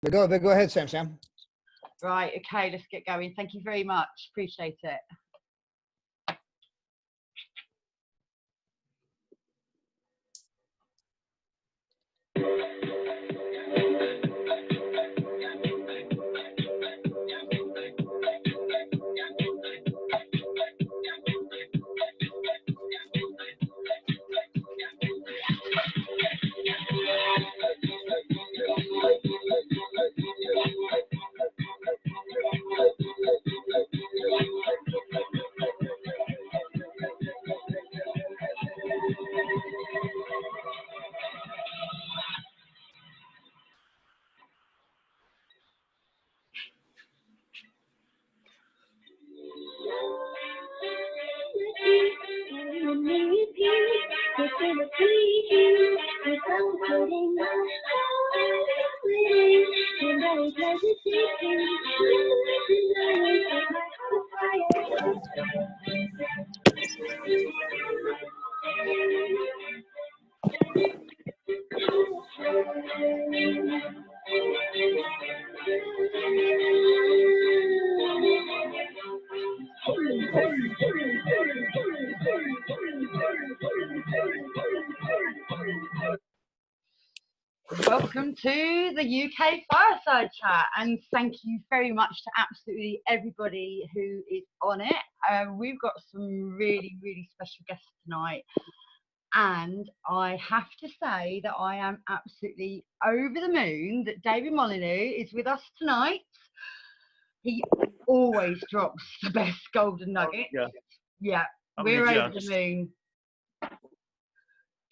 Go ahead, Sam. Right, okay, let's get going. Thank you very much. Appreciate it. Welcome to the UK Fireside Chat, and thank you very much to absolutely everybody who is on it. We've got some really, really special guests tonight, and I have to say that I am absolutely over the moon that David Molyneux is with us tonight. He always drops the best golden nuggets. Yeah, we're over the moon.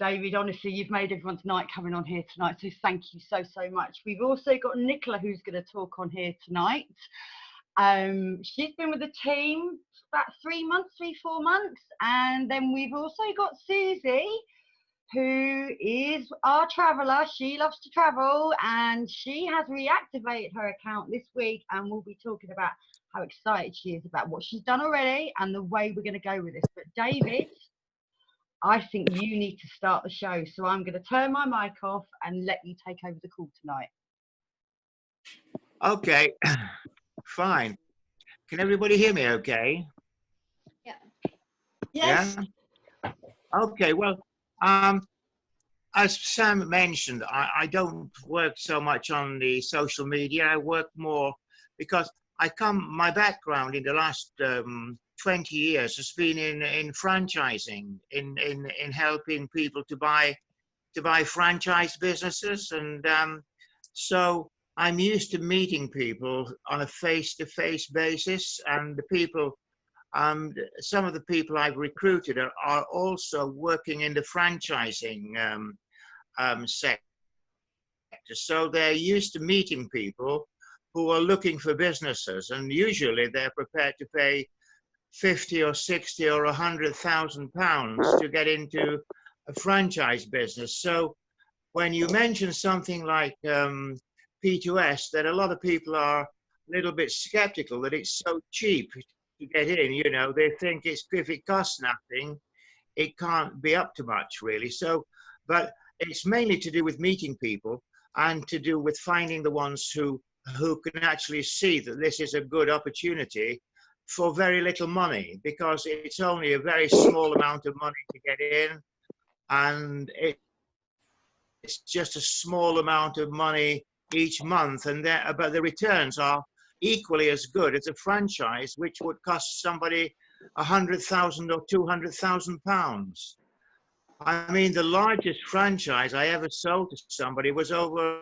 David, honestly, you've made everyone's night coming on here tonight, so thank you so much. We've also got Nicola, who's going to talk on here tonight. She's been with the team about 3-4 months, and then we've also got Suzi, who is our traveller. She loves to travel, and she has reactivated her account this week, and we'll be talking about how excited she is about what she's done already and the way we're going to go with this. But David, I think you need to start the show, so I'm going to turn my mic off and let you take over the call tonight. Okay, fine. Can everybody hear me okay? Yeah. Yes. Yeah? Okay, well, as Sam mentioned, I don't work so much on the social media. I work more because my background in the last 20 years has been in franchising, in helping people to buy franchise businesses, and so I'm used to meeting people on a face-to-face basis, and the people, some of the people I've recruited are also working in the franchising sector, so they're used to meeting people who are looking for businesses, and usually they're prepared to pay 50 or 60 or 100,000 pounds to get into a franchise business. So when you mention something like P2S, that a lot of people are a little bit skeptical that it's so cheap to get in. You know, they think if it costs nothing, it can't be up to much really. So, but it's mainly to do with meeting people and to do with finding the ones who can actually see that this is a good opportunity for very little money, because it's only a very small amount of money to get in, and it's just a small amount of money each month, and but the returns are equally as good as a franchise, which would cost somebody 100,000 or 200,000 pounds. I mean, the largest franchise I ever sold to somebody was over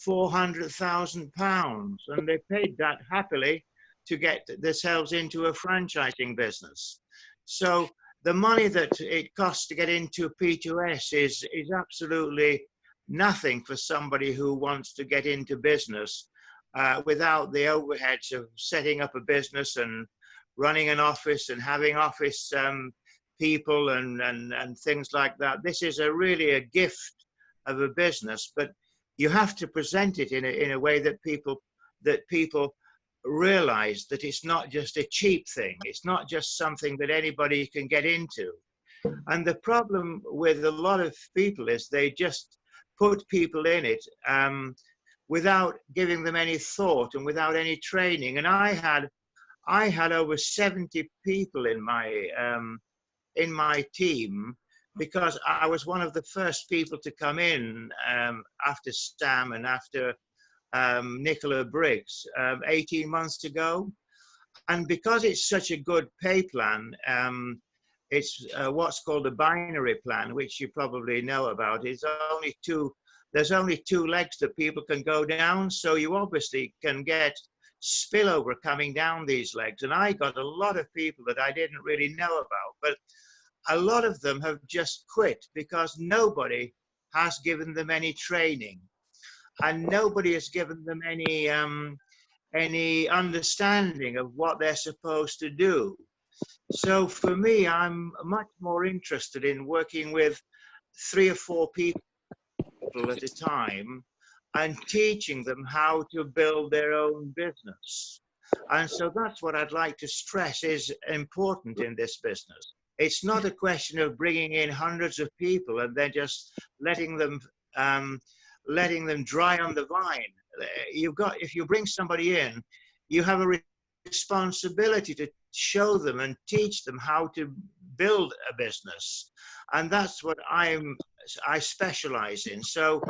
400,000 pounds, and they paid that happily to get themselves into a franchising business. So the money that it costs to get into P2S is absolutely nothing for somebody who wants to get into business without the overheads of setting up a business and running an office and having office people and things like that. This is really a gift of a business, but you have to present it in a way that people realize that it's not just a cheap thing. It's not just something that anybody can get into. And the problem with a lot of people is they just put people in it without giving them any thought and without any training. And I had over 70 people in my team, because I was one of the first people to come in after Sam and after Nicola Briggs 18 months ago. And because it's such a good pay plan, it's what's called a binary plan, which you probably know about. There's only two legs that people can go down, so you obviously can get spillover coming down these legs. And I got a lot of people that I didn't really know about, but a lot of them have just quit because nobody has given them any training, and nobody has given them any understanding of what they're supposed to do. So for me, I'm much more interested in working with 3 or 4 people at a time and teaching them how to build their own business. And so that's what I'd like to stress is important in this business. It's not a question of bringing in hundreds of people and then just letting them dry on the vine. If you bring somebody in, you have a responsibility to show them and teach them how to build a business. And that's what I specialize in. So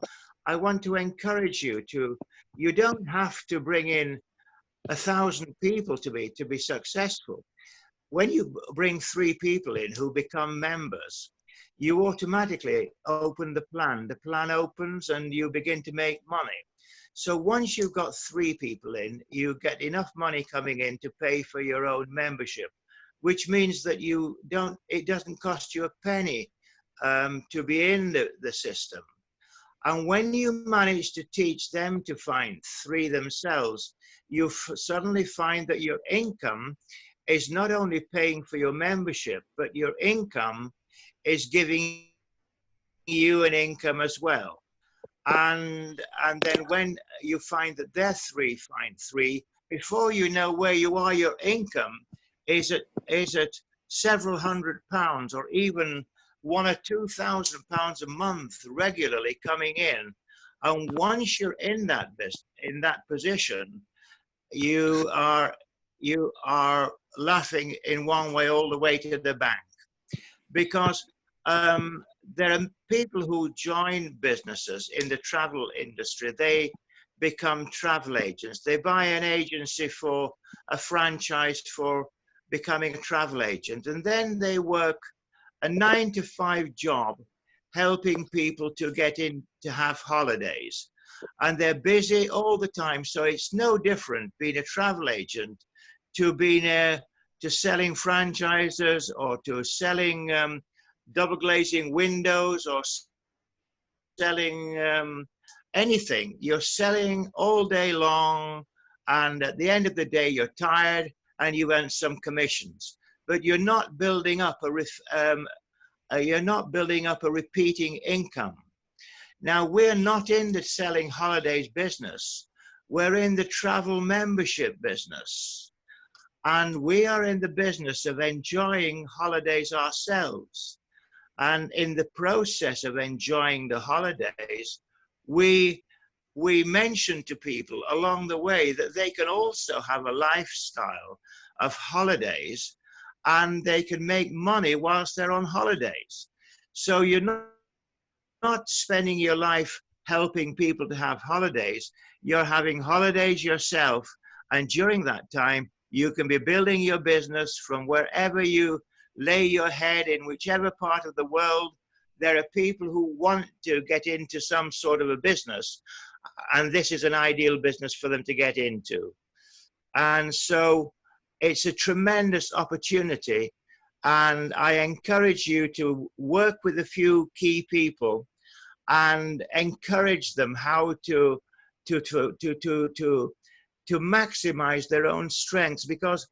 I want to encourage you you don't have to bring in 1,000 people to be successful. When you bring 3 people in who become members, you automatically open the plan. The plan opens and you begin to make money. So once you've got 3 people in, you get enough money coming in to pay for your own membership, which means that it doesn't cost you a penny to be in the system. And when you manage to teach them to find 3 themselves, you suddenly find that your income is not only paying for your membership, but your income is giving you an income as well. And then when you find that their 3 find 3, before you know where you are, your income is at several £100 or even £1,000 or £2,000 a month regularly coming in. And once you're in that position, you are laughing in one way all the way to the bank, because there are people who join businesses in the travel industry. They become travel agents. They buy an agency for a franchise for becoming a travel agent, and then they work a 9-to-5 job helping people to get in to have holidays, and they're busy all the time. So it's no different being a travel agent to being to selling franchises or to selling double glazing windows or selling anything. You're selling all day long, and at the end of the day you're tired and you earn some commissions, but you're not building up a repeating income. Now, we're not in the selling holidays business. We're in the travel membership business, and we are in the business of enjoying holidays ourselves. And in the process of enjoying the holidays, we mention to people along the way that they can also have a lifestyle of holidays, and they can make money whilst they're on holidays. So you're not spending your life helping people to have holidays. You're having holidays yourself, and during that time, you can be building your business from wherever you lay your head, in whichever part of the world. There are people who want to get into some sort of a business, and this is an ideal business for them to get into. And so it's a tremendous opportunity, and I encourage you to work with a few key people and encourage them how to maximize their own strengths, because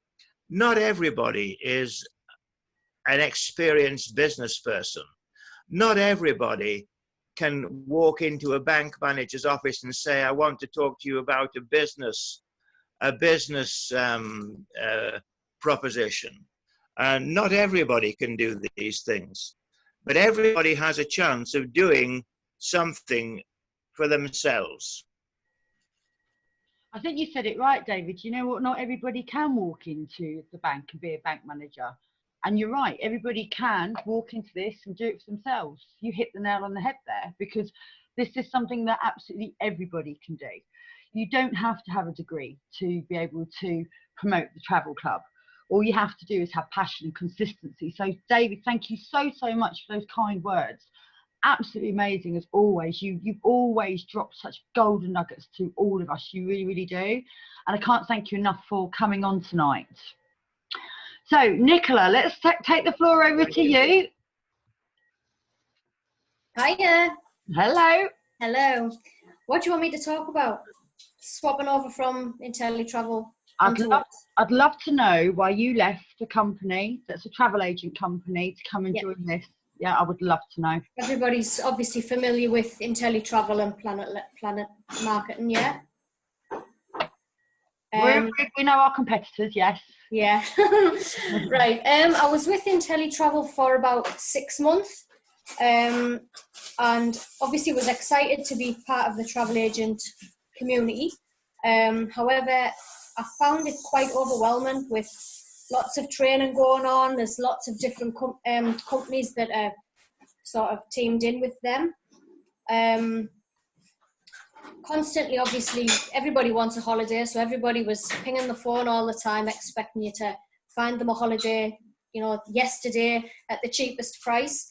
not everybody is an experienced business person. Not everybody can walk into a bank manager's office and say, I want to talk to you about a business proposition. And not everybody can do these things, but everybody has a chance of doing something for themselves. I think you said it right, David. You know what? Not everybody can walk into the bank and be a bank manager. And you're right. Everybody can walk into this and do it for themselves. You hit the nail on the head there, because this is something that absolutely everybody can do. You don't have to have a degree to be able to promote the travel club. All you have to do is have passion and consistency. So, David, thank you so much for those kind words. Absolutely amazing as always. You've always dropped such golden nuggets to all of us. You really do. And I can't thank you enough for coming on tonight. So, Nicola, let's take the floor over to you. Hiya. Hello. What do you want me to talk about? Swapping over from IntelliTravel. I'd love to know why you left a company that's a travel agent company to come and join this. Yeah, I would love to know. Everybody's obviously familiar with IntelliTravel and Planet Marketing, yeah? We know our competitors, yes. Yeah. Right. I was with IntelliTravel for about 6 months, and obviously was excited to be part of the travel agent community. However, I found it quite overwhelming with lots of training going on. There's lots of different companies that are sort of teamed in with them. Constantly, obviously, everybody wants a holiday, so everybody was pinging the phone all the time, expecting you to find them a holiday, you know, yesterday at the cheapest price.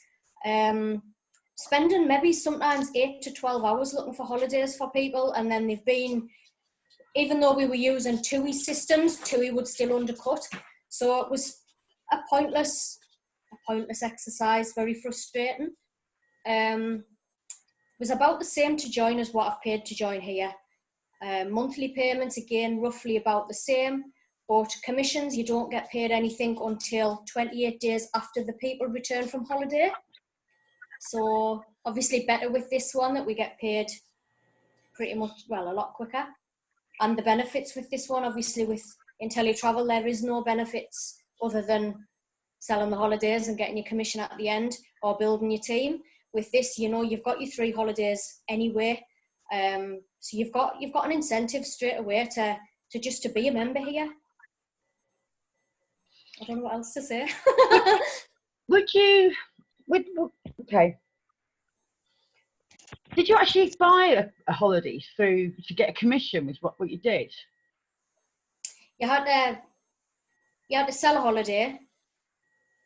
Spending maybe sometimes 8 to 12 hours looking for holidays for people, and then they've been, even though we were using TUI systems, TUI would still undercut. So it was a pointless exercise, very frustrating. It was about the same to join as what I've paid to join here. Monthly payments, again, roughly about the same. But commissions, you don't get paid anything until 28 days after the people return from holiday. So obviously better with this one that we get paid pretty much, well, a lot quicker. And the benefits with this one, obviously with IntelliTravel, there is no benefits other than selling the holidays and getting your commission at the end or building your team. With this, you know, you've got your 3 holidays anyway. So you've got an incentive straight away to just to be a member here. I don't know what else to say. Okay. Did you actually buy a holiday to get a commission with what you did? You had to sell a holiday.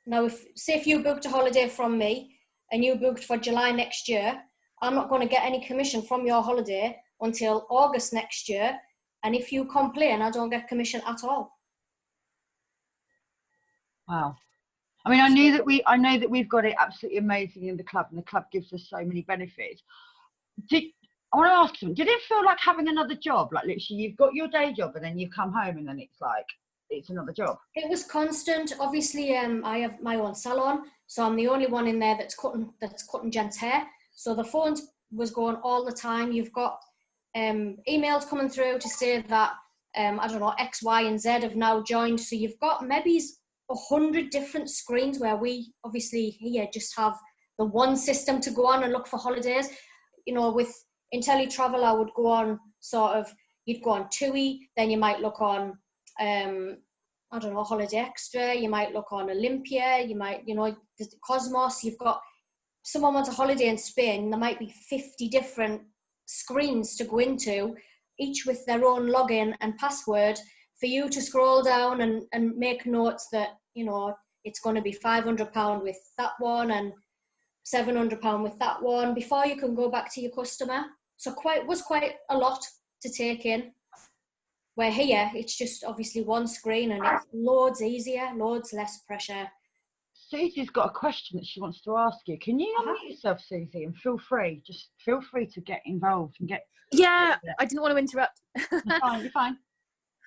Now, if you booked a holiday from me and you booked for July next year, I'm not going to get any commission from your holiday until August next year. And if you complain, I don't get commission at all. Wow. I mean, I know that we've got it absolutely amazing in the club, and the club gives us so many benefits. I want to ask them, did it feel like having another job? Like literally you've got your day job and then you come home and then it's like, it's another job. It was constant. Obviously, I have my own salon, so I'm the only one in there that's cutting gents' hair. So the phone was going all the time. You've got emails coming through to say that, I don't know, X, Y, and Z have now joined. So you've got maybe 100 different screens where we obviously here just have the one system to go on and look for holidays. You know, with IntelliTravel, I would go on you'd go on TUI, then you might look on, I don't know, Holiday Extra, you might look on Olympia, you might, you know, Cosmos, you've got, someone wants a holiday in Spain, there might be 50 different screens to go into, each with their own login and password for you to scroll down and make notes that, you know, it's going to be £500 with that one and £700 with that one before you can go back to your customer. So was quite a lot to take in. Where here, it's just obviously one screen and it's loads easier, loads less pressure. Suzi's got a question that she wants to ask you. Can you unmute yourself, Suzi, and feel free to get involved and get... Yeah, I didn't want to interrupt. You're fine.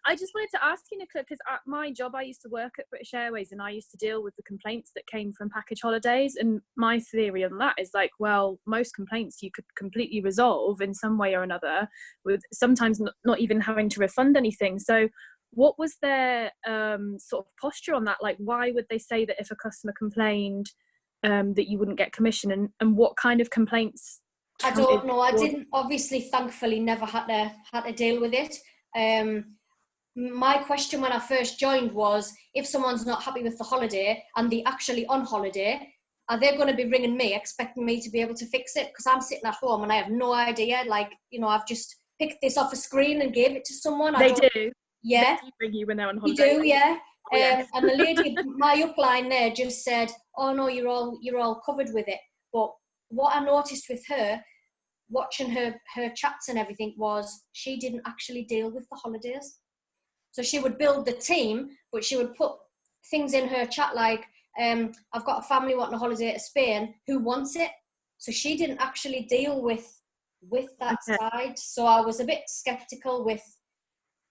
I just wanted to ask you, Nicola, because at my job, I used to work at British Airways and I used to deal with the complaints that came from package holidays. And my theory on that is like, well, most complaints you could completely resolve in some way or another, with sometimes not even having to refund anything. So what was their sort of posture on that? Like, why would they say that if a customer complained that you wouldn't get commission, and what kind of complaints? I don't know. I didn't, obviously, thankfully, never had to deal with it. My question when I first joined was, if someone's not happy with the holiday and they're actually on holiday, are they going to be ringing me expecting me to be able to fix it? Because I'm sitting at home and I have no idea. Like, you know, I've just picked this off a screen and gave it to someone. They do. Yeah. They do ring you when they're on You holiday. do, yeah. Oh, yes. And the lady, my upline there, just said, "Oh no, you're all covered with it." But what I noticed with her, watching her chats and everything, was she didn't actually deal with the holidays. So she would build the team, but she would put things in her chat like, "I've got a family wanting a holiday to Spain. Who wants it?" So she didn't actually deal with that side. So I was a bit skeptical with.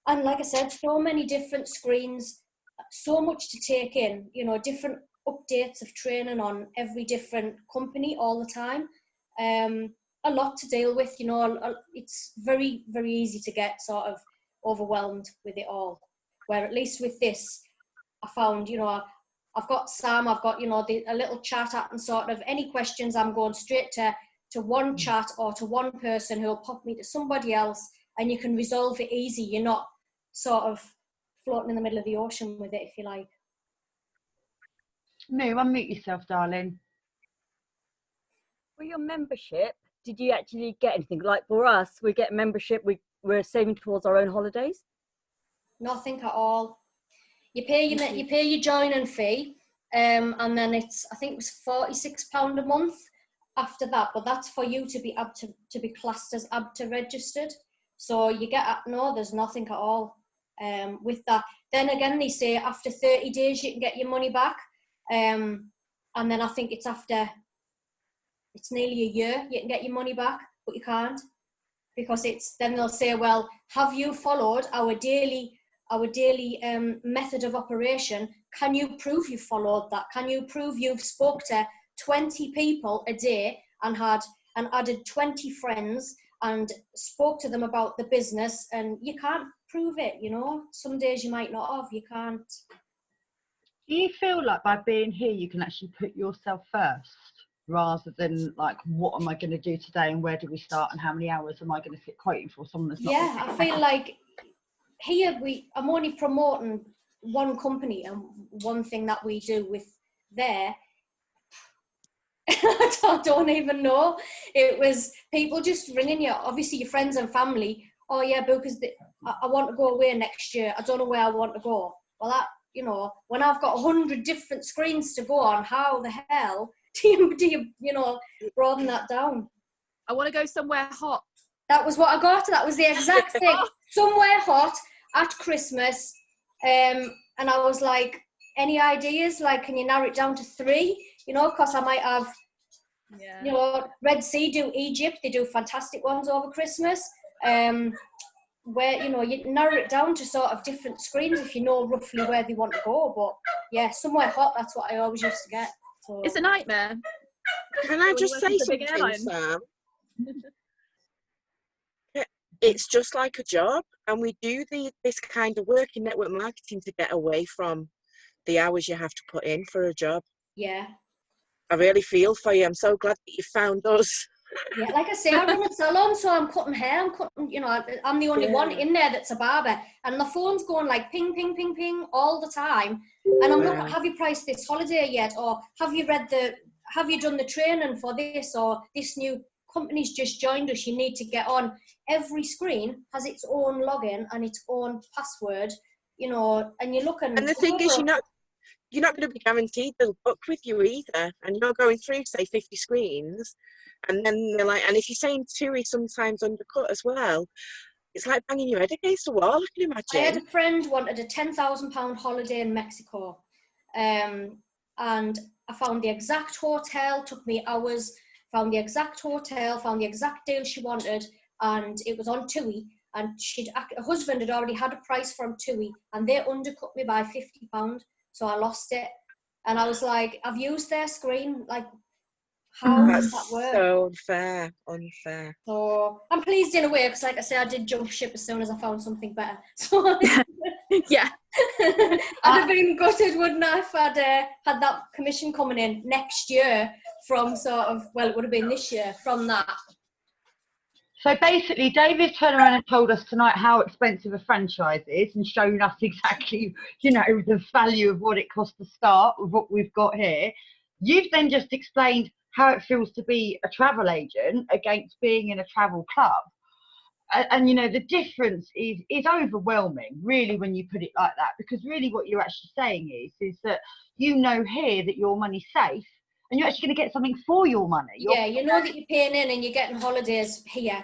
And like I said, so many different screens, so much to take in, you know, different updates of training on every different company all the time. A lot to deal with, you know, it's very, very easy to get sort of overwhelmed with it all. Where at least with this, I found, you know, I've got Sam, I've got, you know, a little chat at, and sort of any questions, I'm going straight to one chat or to one person who'll pop me to somebody else, and you can resolve it easy. You're not sort of floating in the middle of the ocean with it, if you like. No, unmute yourself, darling. For your membership, did you actually get anything? Like for us, we get membership, we're saving towards our own holidays? Nothing at all. You pay your joining fee, and then it's, I think it was £46 a month after that, but that's for you to be to be classed as ABTA registered. So you get, no, there's nothing at all with that. Then again, they say after 30 days you can get your money back, and then I think it's nearly a year you can get your money back, but you can't, because then they'll say, well, have you followed our daily method of operation? Can you prove you followed that? Can you prove you've spoke to 20 people a day and added 20 friends and spoke to them about the business? And you can't prove it, you know. Some days you might not have, you can't. Do you feel like by being here you can actually put yourself first, rather than like, what am I going to do today and where do we start and how many hours am I going to sit quoting for someone that's not? Yeah, I feel like here I'm only promoting one company and one thing that we do with there. I don't even know. It was people just ringing you, obviously your friends and family. "Oh yeah, because I want to go away next year. I don't know where I want to go." Well, that, you know, when I've got 100 different screens to go on, how the hell do you know, broaden that down? I want to go somewhere hot. That was what I got. That was the exact thing. Somewhere hot at Christmas. And I was like, any ideas? Like, can you narrow it down to 3? You know, because I might have, you know, Red Sea do Egypt. They do fantastic ones over Christmas. Where, you know, you narrow it down to sort of different screens if you know roughly where they want to go. But yeah, somewhere hot, that's what I always used to get. So it's a nightmare. Can I just say something, Sam? It's just like a job, and we do this kind of work in network marketing to get away from the hours you have to put in for a job. Yeah. I really feel for you. I'm so glad that you found us. Yeah, like I say, I run a salon, so I'm cutting hair. You know, I'm the only one in there that's a barber, and the phone's going like ping, ping, ping, ping all the time. And I'm looking, have you priced this holiday yet? Or have you done the training for this? Or this new company's just joined us, you need to get on. Every screen has its own login and its own password, you know, and you're looking. And the thing is, you're not going to be guaranteed they'll book with you either. And you're going through, say, 50 screens, and then they're like, and if you're saying TUI sometimes undercut as well, it's like banging your head against the wall, I can imagine. I had a friend wanted a £10,000 holiday in Mexico. And I found the exact hotel, took me hours, found the exact hotel, found the exact deal she wanted, and it was on TUI. And her husband had already had a price from TUI, and they undercut me by £50. So I lost it. And I was like, I've used their screen. Like, how does that work? So unfair. So I'm pleased in a way, because like I say, I did jump ship as soon as I found something better. So yeah. I'd have been gutted, wouldn't I, if I'd had that commission coming in next year from sort of, well, it would have been this year from that. So basically, David turned around and told us tonight how expensive a franchise is and shown us exactly, the value of what it costs to start with what we've got here. You've then just explained how it feels to be a travel agent against being in a travel club. And the difference is overwhelming, really, when you put it like that, because really what you're actually saying is that here that your money's safe and you're actually going to get something for your money. Yeah, you know that you're paying in and you're getting holidays here,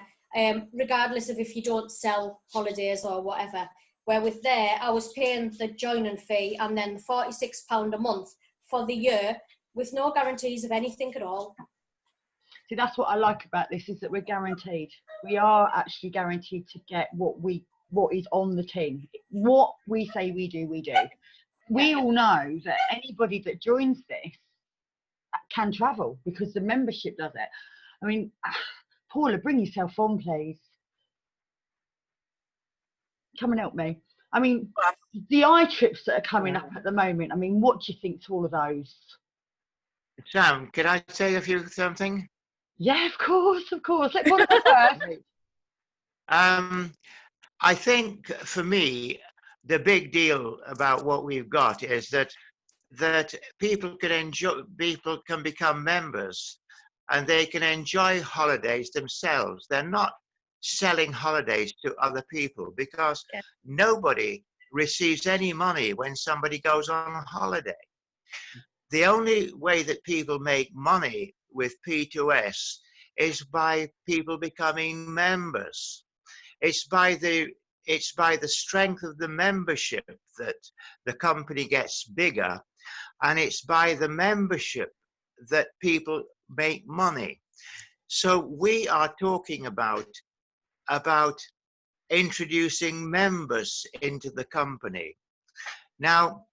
regardless of if you don't sell holidays or whatever. Where with there, I was paying the joining fee and then £46 a month for the year with no guarantees of anything at all. See, that's what I like about this, is that we're guaranteed. We are actually guaranteed to get what is on the tin. What we say we do, we do. We all know that anybody that joins this can travel because the membership does it. I mean, Paula, bring yourself on, please. Come and help me. I mean, the eye trips that are coming up at the moment, I mean, what do you think to all of those? Sam, could I say something? Yeah, of course. Let's go first. I think for me, the big deal about what we've got is that people can become members and they can enjoy holidays themselves. They're not selling holidays to other people because nobody receives any money when somebody goes on holiday. The only way that people make money with P2S is by people becoming members. It's by the strength of the membership that the company gets bigger, and it's by the membership that people make money. So we are talking about introducing members into the company. Now,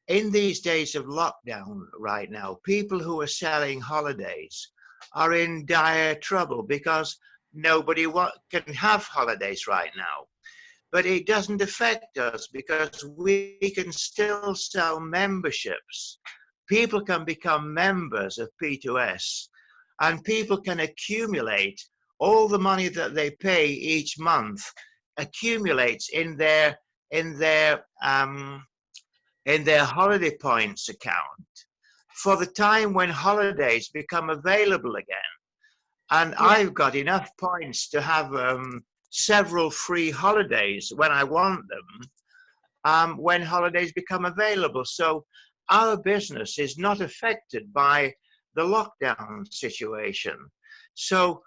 in these days of lockdown right now, people who are selling holidays are in dire trouble because nobody can have holidays right now. But it doesn't affect us because we can still sell memberships. People can become members of P2S, and people can accumulate all the money that they pay each month accumulates in their holiday points account for the time when holidays become available again. And I've got enough points to have several free holidays when I want them, when holidays become available. So our business is not affected by the lockdown situation. So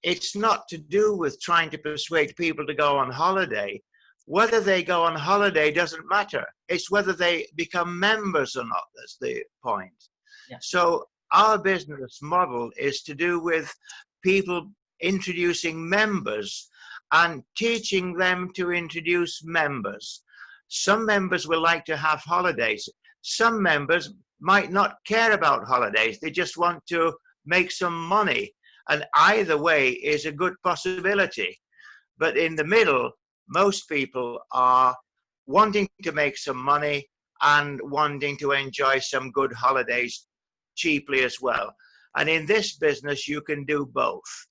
it's not to do with trying to persuade people to go on holiday. Whether they go on holiday doesn't matter. It's whether they become members or not that's the point. Yeah. So our business model is to do with people introducing members and teaching them to introduce members. Some members will like to have holidays. Some members might not care about holidays. They just want to make some money. And either way is a good possibility. But in the middle, most people are wanting to make some money and wanting to enjoy some good holidays cheaply as well. And in this business, you can do both.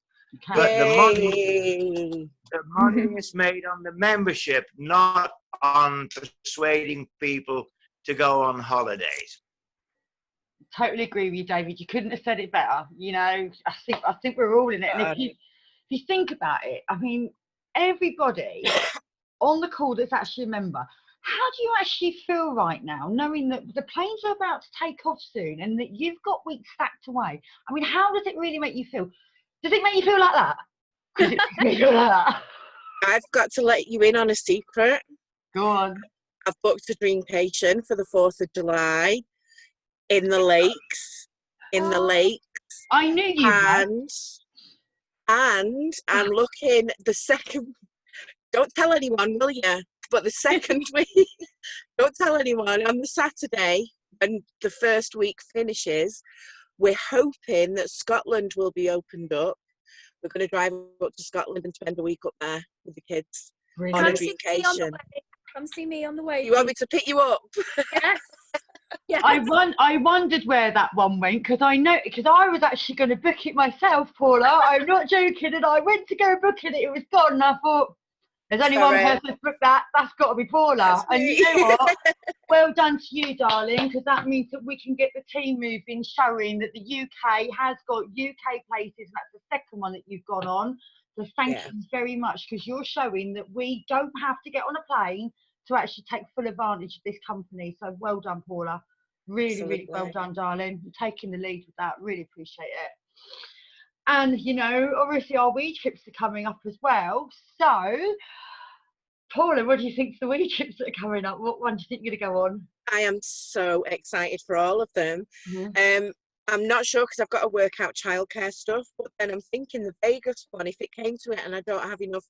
But the money is made on the membership, not on persuading people to go on holidays. Totally agree with you, David. You couldn't have said it better. I think we're all in it. And if you think about it, I mean, everybody on the call that's actually a member, how do you actually feel right now, knowing that the planes are about to take off soon and that you've got weeks stacked away? I mean, how does it really make you feel? Does it make you feel like that? Does it make you feel like that? I've got to let you in on a secret. Go on. I've booked a dreamcation for the 4th of July in the lakes. I knew you had. And I'm looking the second. Don't tell anyone, will you? But the second week, don't tell anyone. On the Saturday, when the first week finishes, we're hoping that Scotland will be opened up. We're going to drive up to Scotland and spend a week up there with the kids on a vacation. Come see me on the way. You want me to pick you up? Yes. Yes. I wondered where that one went because I was actually going to book it myself, Paula. I'm not joking, and I went to go book it. It was gone, and I thought, there's only one Sorry. person who's booked that. That's got to be Paula. That's And me. you know what? Well done to you, darling, because that means that we can get the team moving, showing that the UK has got UK places. And that's the second one that you've gone on. So thank you very much, because you're showing that we don't have to get on a plane to actually take full advantage of this company. So well done, Paula. Really, really well done, darling. You're taking the lead with that. Really appreciate it. And, you know, obviously our wee trips are coming up as well. So, Paula, what do you think of the wee trips that are coming up? What one do you think you're going to go on? I am so excited for all of them. Mm-hmm. I'm not sure because I've got to work out childcare stuff, but then I'm thinking the Vegas one, if it came to it and I don't have enough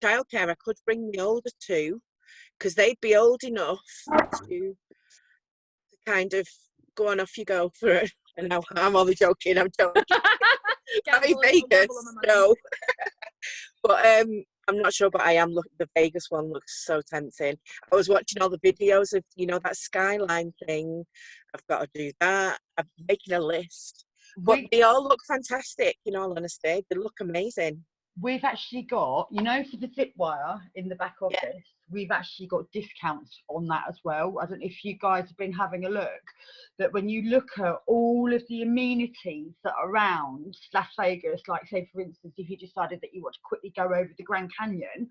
childcare, I could bring the older two because they'd be old enough to kind of go on, off you go for it. And I'm only joking, I'm joking. Vegas, no. But I'm not sure, but I am looking. The Vegas one looks so tempting. I was watching all the videos of, you know, that skyline thing. I've got to do that. I'm making a list. But they all look fantastic, in all honesty. They look amazing. We've actually got, you know, for the zip wire in the back office, we've actually got discounts on that as well. I don't know if you guys have been having a look, that when you look at all of the amenities that are around Las Vegas, like say for instance, if you decided that you want to quickly go over the Grand Canyon,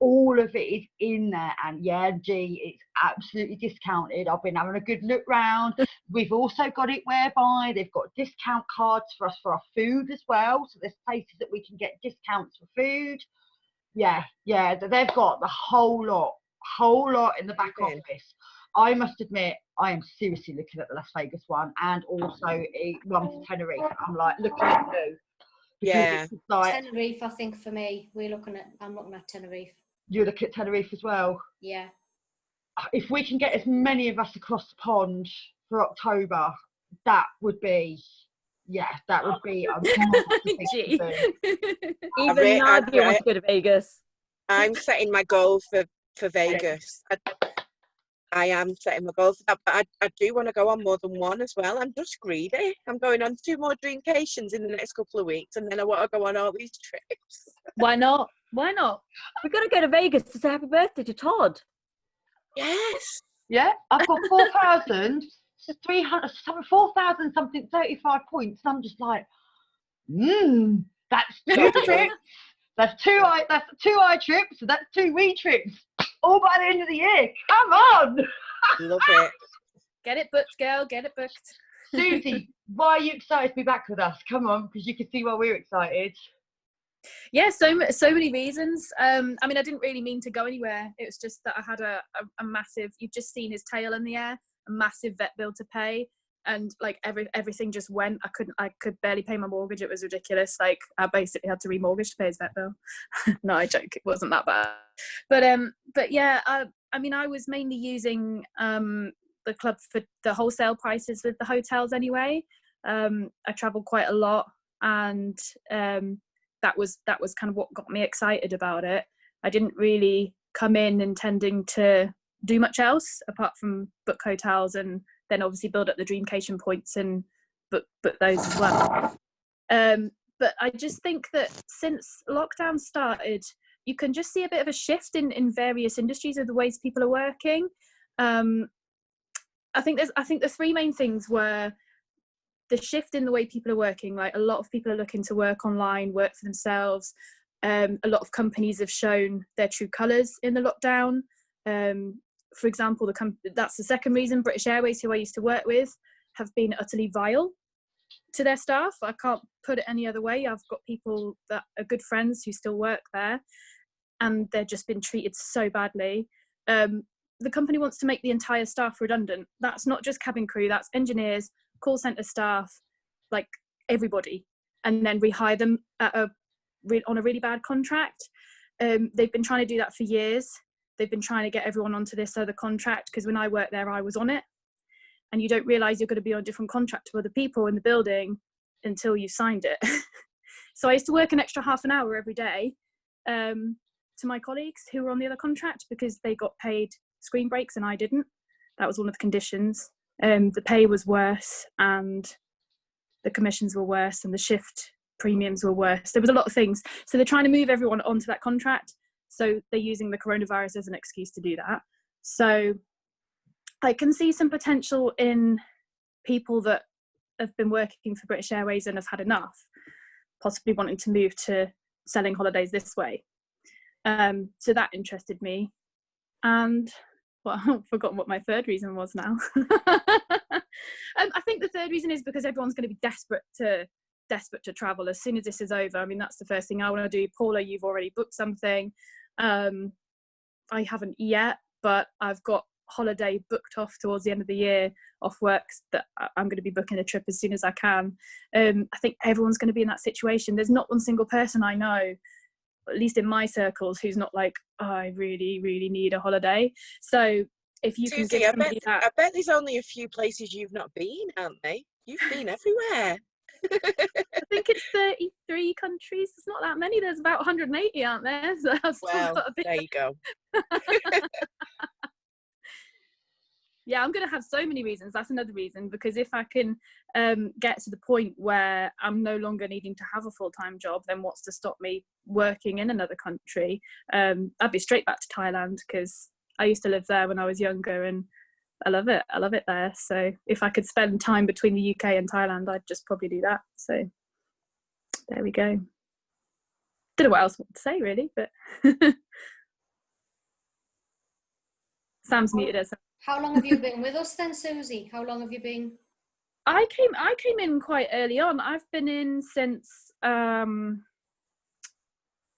all of it is in there. And it's absolutely discounted. I've been having a good look round. We've also got it whereby they've got discount cards for us for our food as well. So there's places that we can get discounts for food. They've got the whole lot in the back office. I must admit, I am seriously looking at the Las Vegas one and also one for Tenerife. I'm like looking at those. Like, Tenerife, I think for me, I'm looking at Tenerife. You look at Tenerife as well? Yeah. If we can get as many of us across the pond for October, that would be a Gee. Even Nadia wants to go to Vegas. I'm setting my goal for Vegas. I am setting my goal for that, but I do want to go on more than one as well. I'm just greedy. I'm going on 2 more dreamcations in the next couple of weeks, and then I want to go on all these trips. Why not? Why not? We're going to go to Vegas to say happy birthday to Todd. Yes. Yeah, I've got 4,300 something 35 points. And I'm just like, that's 2 trips. That's two eye trips. So that's 2 wee trips. All by the end of the year. Come on. Love it. Get it booked, girl. Get it booked. Suzi, why are you excited to be back with us? Come on, because you can see why we're excited. Yeah, so many reasons. I mean, I didn't really mean to go anywhere. It was just that I had a massive, you've just seen his tail in the air, a massive vet bill to pay. And like everything just went. I could barely pay my mortgage. It was ridiculous. Like I basically had to remortgage to pay his vet bill. No, I joke. It wasn't that bad. But yeah, I mean, I was mainly using the club for the wholesale prices with the hotels anyway. I traveled quite a lot, and that was kind of what got me excited about it. I didn't really come in intending to do much else apart from book hotels and then obviously build up the Dreamcation points and book those as well. But I just think that since lockdown started, you can just see a bit of a shift in various industries of the ways people are working. I think the 3 main things were the shift in the way people are working. Like a lot of people are looking to work online, work for themselves. A lot of companies have shown their true colours in the lockdown. For example, that's the second reason. British Airways, who I used to work with, have been utterly vile to their staff. I can't put it any other way. I've got people that are good friends who still work there, and they've just been treated so badly. The company wants to make the entire staff redundant. That's not just cabin crew, that's engineers, call centre staff, like everybody, and then rehire them on a really bad contract. They've been trying to do that for years. They've been trying to get everyone onto this other contract, because when I worked there, I was on it. And you don't realise you're going to be on a different contract to other people in the building until you signed it. So I used to work an extra half an hour every day to my colleagues who were on the other contract, because they got paid screen breaks and I didn't. That was one of the conditions. The pay was worse, and the commissions were worse, and the shift premiums were worse. There was a lot of things. So they're trying to move everyone onto that contract. So they're using the coronavirus as an excuse to do that. So I can see some potential in people that have been working for British Airways and have had enough, possibly wanting to move to selling holidays this way. So that interested me. And well, I've forgotten what my third reason was now. I think the third reason is because everyone's going to be desperate to travel as soon as this is over. I mean, that's the first thing I want to do. Paula, you've already booked something. I haven't yet, but I've got holiday booked off towards the end of the year off works that I'm going to be booking a trip as soon as I can. I think everyone's going to be in that situation. There's not one single person I know, at least in my circles, who's not like, oh, I really, really need a holiday. So if you can Suzi, give somebody that... I bet there's only a few places you've not been, aren't they? You've been everywhere. I think it's 33 countries. There's not that many. There's about 180, aren't there? So I've still got a bit. There you go. Yeah, I'm going to have so many reasons. That's another reason, because if I can get to the point where I'm no longer needing to have a full-time job, then what's to stop me working in another country? I'd be straight back to Thailand, because I used to live there when I was younger and I love it. I love it there. So if I could spend time between the UK and Thailand, I'd just probably do that. So there we go. Don't know what else to say really, but Sam's muted us. How long have you been with us then, Suzi? How long have you been? I came in quite early on. I've been in since I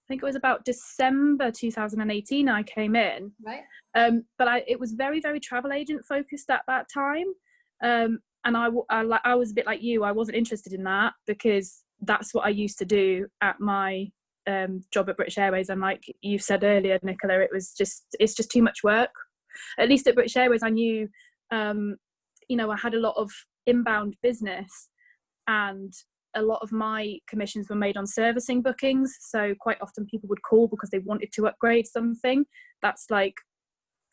think it was about December 2018 I came in. Right. But it was very, very travel agent focused at that time. And I was a bit like you. I wasn't interested in that because that's what I used to do at my job at British Airways. And like you said earlier, Nicola, it's just too much work. At least at British Airways, I knew, I had a lot of inbound business, and a lot of my commissions were made on servicing bookings. So quite often people would call because they wanted to upgrade something. That's like,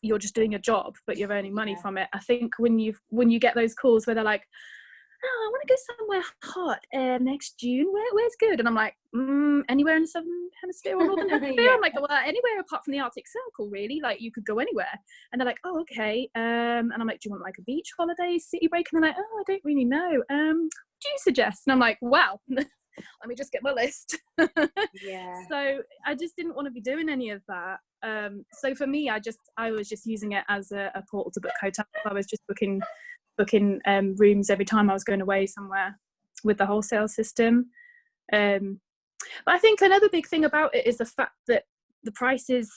you're just doing your job, but you're earning money from it. I think when you get those calls where they're like, oh, I want to go somewhere hot next June. Where's good? And I'm like, anywhere in the Southern Hemisphere or Northern Hemisphere? Yeah. I'm like, well, anywhere apart from the Arctic Circle, really. Like, you could go anywhere. And they're like, oh, okay. And I'm like, do you want like a beach holiday, city break? And they're like, oh, I don't really know. What do you suggest? And I'm like, wow, let me just get my list. Yeah. So I just didn't want to be doing any of that. So for me, I was just using it as a portal to book hotels. I was just booking rooms every time I was going away somewhere with the wholesale system. But I think another big thing about it is the fact that the prices,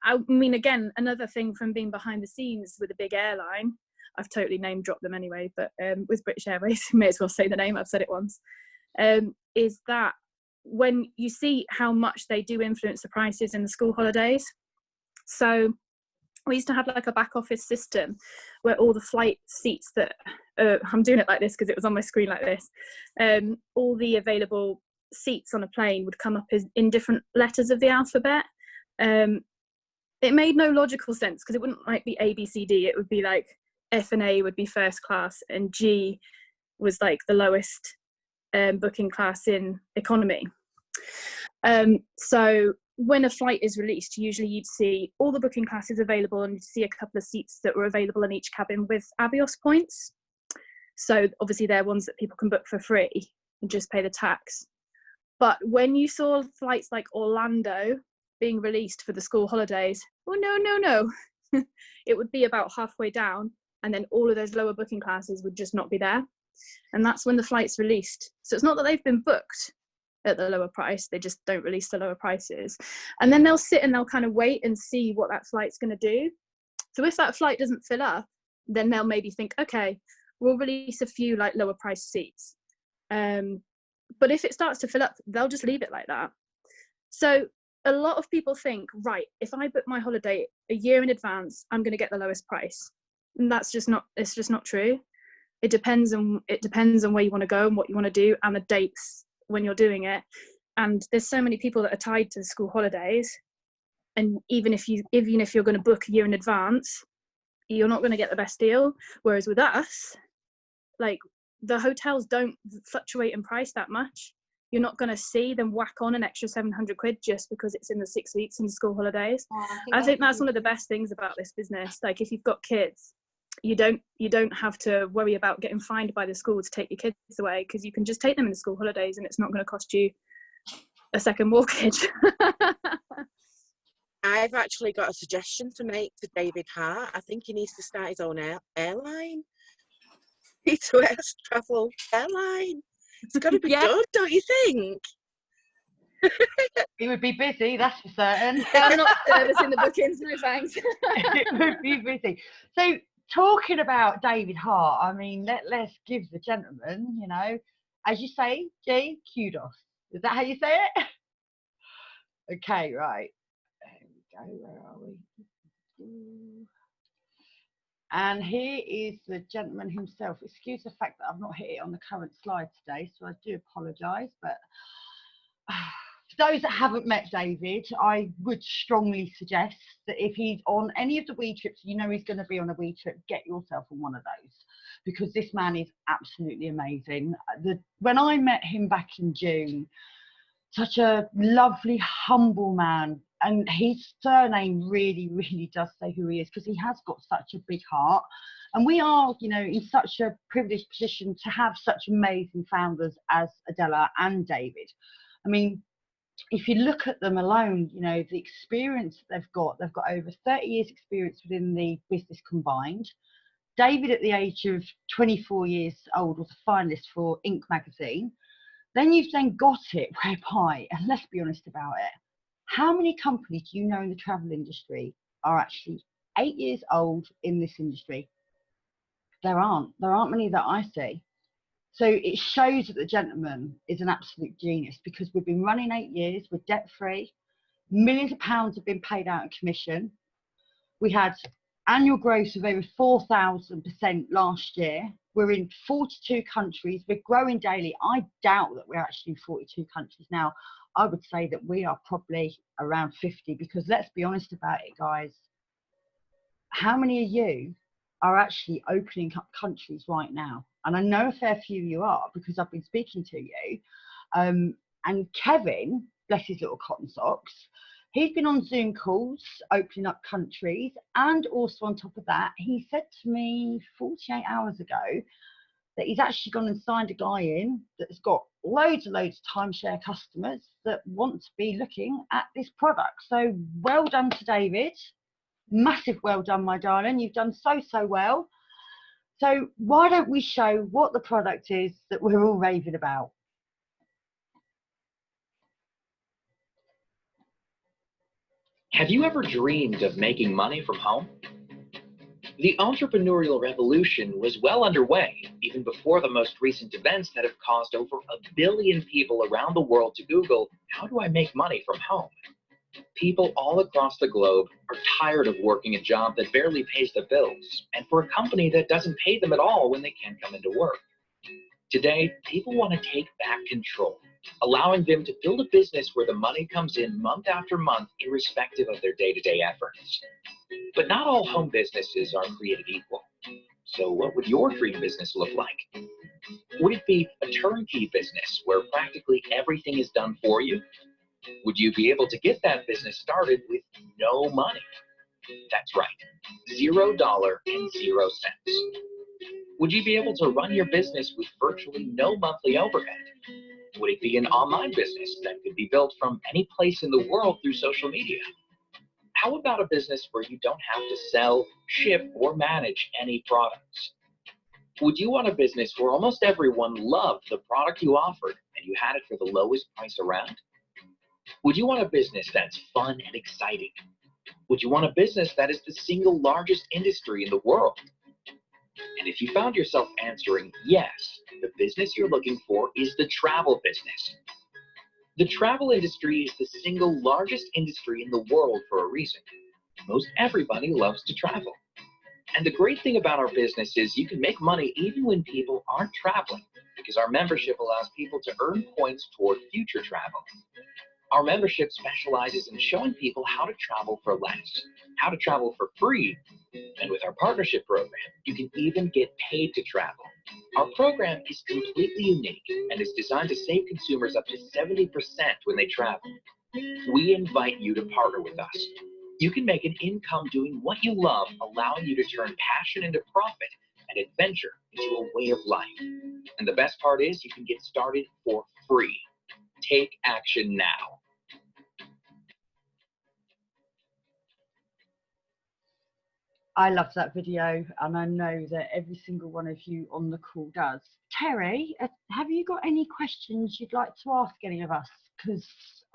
I mean, again, another thing from being behind the scenes with a big airline, I've totally name dropped them anyway, but with British Airways, may as well say the name, I've said it once, is that when you see how much they do influence the prices in the school holidays. So we used to have like a back office system where all the flight seats that, I'm doing it like this because it was on my screen like this, all the available seats on a plane would come up in different letters of the alphabet. It made no logical sense because it wouldn't like be A, B, C, D. It would be like F and A would be first class and G was like the lowest booking class in economy. So when a flight is released, usually you'd see all the booking classes available and you'd see a couple of seats that were available in each cabin with Avios points. So obviously they're ones that people can book for free and just pay the tax. But when you saw flights like Orlando being released for the school holidays, oh no, it would be about halfway down and then all of those lower booking classes would just not be there. And that's when the flight's released. So it's not that they've been booked at the lower price, they just don't release the lower prices. And then they'll sit and they'll kind of wait and see what that flight's going to do. So if that flight doesn't fill up, then they'll maybe think, okay, we'll release a few like lower price seats. But if it starts to fill up, they'll just leave it like that. So a lot of people think, right, if I book my holiday a year in advance, I'm going to get the lowest price. And it's just not true. It depends on where you want to go and what you want to do and the dates when you're doing it. And there's so many people that are tied to the school holidays, and even if you're going to book a year in advance, you're not going to get the best deal. Whereas with us, like, the hotels don't fluctuate in price that much. You're not going to see them whack on an extra 700 quid just because it's in the 6 weeks in the school holidays. I think that's one of the best things about this business. Like, if you've got kids, you don't have to worry about getting fined by the school to take your kids away, because you can just take them in the school holidays and it's not going to cost you a second mortgage. I've actually got a suggestion to make to David Hart. I think he needs to start his own airline. East-West Travel Airline. It's got to be done, don't you think? He would be busy, that's for certain. I'm not servicing the bookings, no thanks. It would be busy. So, talking about David Hart, I mean, let's give the gentleman, you know, as you say, G, kudos. Is that how you say it? Okay, right. There we go. Where are we? And here is the gentleman himself. Excuse the fact that I've not hit it on the current slide today, so I do apologise. But for those that haven't met David, I would strongly suggest that if he's on any of the wee trips, you know he's going to be on a wee trip, get yourself on one of those, because this man is absolutely amazing. When I met him back in June, such a lovely, humble man, and his surname really, really does say who he is, because he has got such a big heart. And we are, you know, in such a privileged position to have such amazing founders as Adela and David. I mean, if you look at them alone, you know, the experience that they've got over 30 years experience within the business combined. David, at the age of 24 years old, was a finalist for Inc. magazine. Then you've then got it whereby, and let's be honest about it, how many companies do you know in the travel industry are actually 8 years old in this industry? There aren't many that I see. So it shows that the gentleman is an absolute genius, because we've been running 8 years, we're debt free, millions of pounds have been paid out in commission. We had annual growth of over 4,000% last year. We're in 42 countries. We're growing daily. I doubt that we're actually in 42 countries now. I would say that we are probably around 50, because let's be honest about it, guys. How many of you are actually opening up countries right now? And I know a fair few of you are, because I've been speaking to you. And Kevin, bless his little cotton socks, he's been on Zoom calls, opening up countries. And also on top of that, he said to me 48 hours ago that he's actually gone and signed a guy in that's got loads and loads of timeshare customers that want to be looking at this product. So well done to David. Massive well done, my darling. You've done so well. So why don't we show what the product is that we're all raving about? Have you ever dreamed of making money from home? The entrepreneurial revolution was well underway even before the most recent events that have caused over 1 billion people around the world to Google, how do I make money from home? People all across the globe are tired of working a job that barely pays the bills, and for a company that doesn't pay them at all when they can't come into work. Today, people want to take back control, allowing them to build a business where the money comes in month after month, irrespective of their day-to-day efforts. But not all home businesses are created equal. So what would your dream business look like? Would it be a turnkey business where practically everything is done for you? Would you be able to get that business started with no money? That's right, $0 and 0 cents. Would you be able to run your business with virtually no monthly overhead? Would it be an online business that could be built from any place in the world through social media? How about a business where you don't have to sell, ship, or manage any products? Would you want a business where almost everyone loved the product you offered and you had it for the lowest price around? Would you want a business that's fun and exciting? Would you want a business that is the single largest industry in the world? And if you found yourself answering yes, the business you're looking for is the travel business. The travel industry is the single largest industry in the world for a reason. Most everybody loves to travel. And the great thing about our business is you can make money even when people aren't traveling, because our membership allows people to earn points toward future travel. Our membership specializes in showing people how to travel for less, how to travel for free, And with our partnership program, you can even get paid to travel. Our program is completely unique and is designed to save consumers up to 70% when they travel. We invite you to partner with us. You can make an income doing what you love, allowing you to turn passion into profit and adventure into a way of life. And the best part is you can get started for free. Take action now. I love that video, and I know that every single one of you on the call does. Terry, have you got any questions you'd like to ask any of us? Because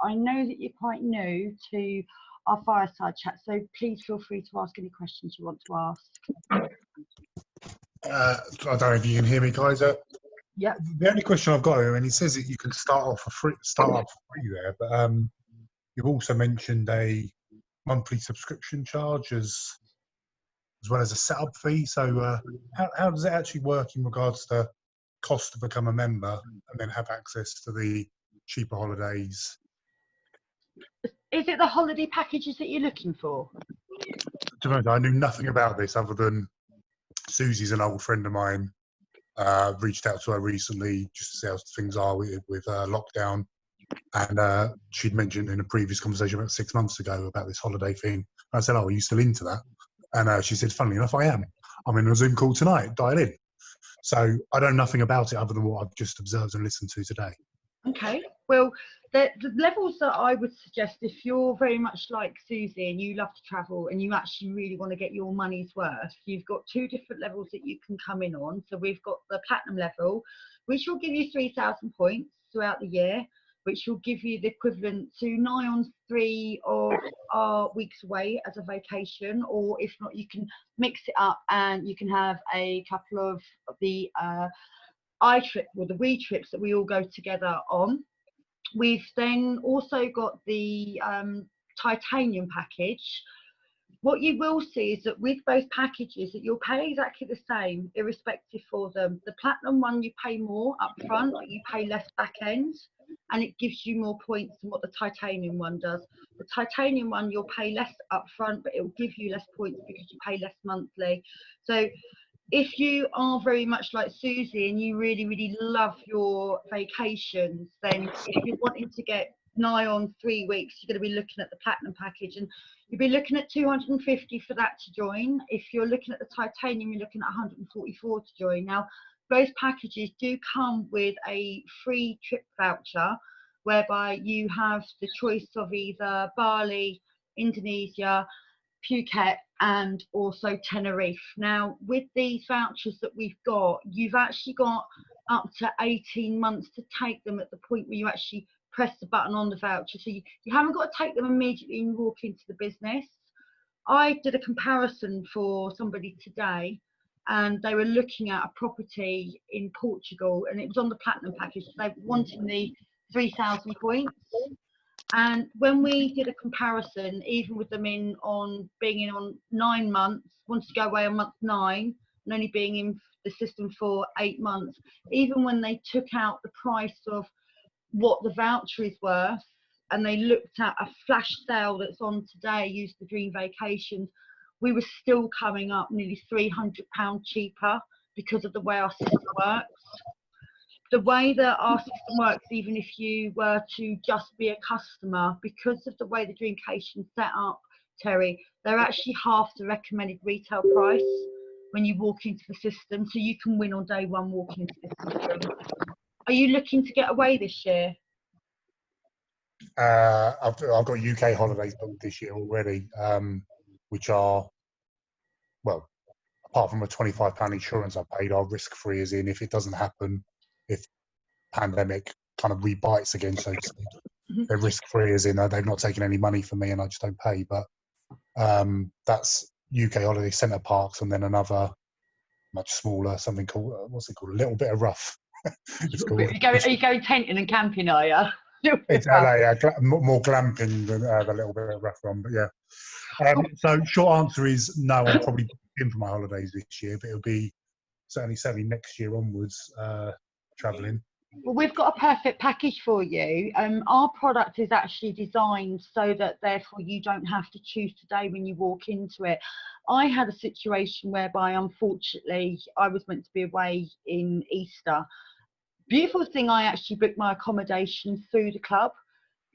I know that you're quite new to our fireside chat, so please feel free to ask any questions you want to ask. I don't know if you can hear me, guys. Yeah. The only question I've got, and he says that you can start off for free there, but you've also mentioned a monthly subscription charge as well as a setup fee. So how does it actually work in regards to cost to become a member and then have access to the cheaper holidays? Is it the holiday packages that you're looking for? To be honest, I knew nothing about this other than Suzi's an old friend of mine. Reached out to her recently just to see how things are with lockdown. And she'd mentioned in a previous conversation about 6 months ago about this holiday thing. I said, "Oh, are you still into that?" And she said, "Funnily enough, I am. I'm in a Zoom call tonight. Dial in." So I know nothing about it other than what I've just observed and listened to today. Okay. Well, the levels that I would suggest, if you're very much like Suzi and you love to travel and you actually really want to get your money's worth, you've got 2 different levels that you can come in on. So we've got the platinum level, which will give you 3,000 points throughout the year, which will give you the equivalent to nigh on 3 of our weeks away as a vacation, or if not, you can mix it up and you can have a couple of the I-trip or the we trips that we all go together on. We've then also got the titanium package. What you will see is that with both packages that you'll pay exactly the same irrespective for them. The platinum one you pay more up front, but you pay less back end, and it gives you more points than what the titanium one does. The titanium one you'll pay less up front, but it will give you less points because you pay less monthly. So if you are very much like Suzi and you really, really love your vacations, then if you're wanting to get nigh on 3 weeks, you're going to be looking at the platinum package, and you'll be looking at 250 for that to join. If you're looking at the titanium, you're looking at 144 to join. Now, both packages do come with a free trip voucher, whereby you have the choice of either Bali, Indonesia, Phuket, and also Tenerife. Now, with these vouchers that we've got, you've actually got up to 18 months to take them at the point where you actually press the button on the voucher. So you haven't got to take them immediately and walk into the business. I did a comparison for somebody today, and they were looking at a property in Portugal, and it was on the platinum package. They wanted the 3,000 points. And when we did a comparison, even with them being in on 9 months, wanted to go away on month 9, and only being in the system for 8 months, even when they took out the price of what the voucher is worth, and they looked at a flash sale that's on today, Use the Dream Vacations, we were still coming up nearly £300 cheaper because of the way our system works. The way that our system works, even if you were to just be a customer, because of the way the Dreamcation's set up, Terry, they're actually half the recommended retail price when you walk into the system, so you can win on day one walking into the system. Are you looking to get away this year? I've got UK holidays booked this year already, which are, well, apart from a £25 insurance I paid, are risk-free, as in if it doesn't happen, if pandemic kind of rebites again, so to speak. They're risk-free, as in they've not taken any money from me and I just don't pay. But that's UK holiday centre parks, and then another much smaller, something called, what's it called? A Little Bit of Rough. It's called. Are you going tenting and camping, are you? It's LA, more glamping than the Little Bit of Rough one, but yeah. So short answer is no, I'm probably in for my holidays this year, but it'll be certainly next year onwards, travelling. Well, we've got a perfect package for you. Our product is actually designed so that therefore you don't have to choose today when you walk into it. I had a situation whereby, unfortunately, I was meant to be away in Easter. Beautiful thing, I actually booked my accommodation through the club.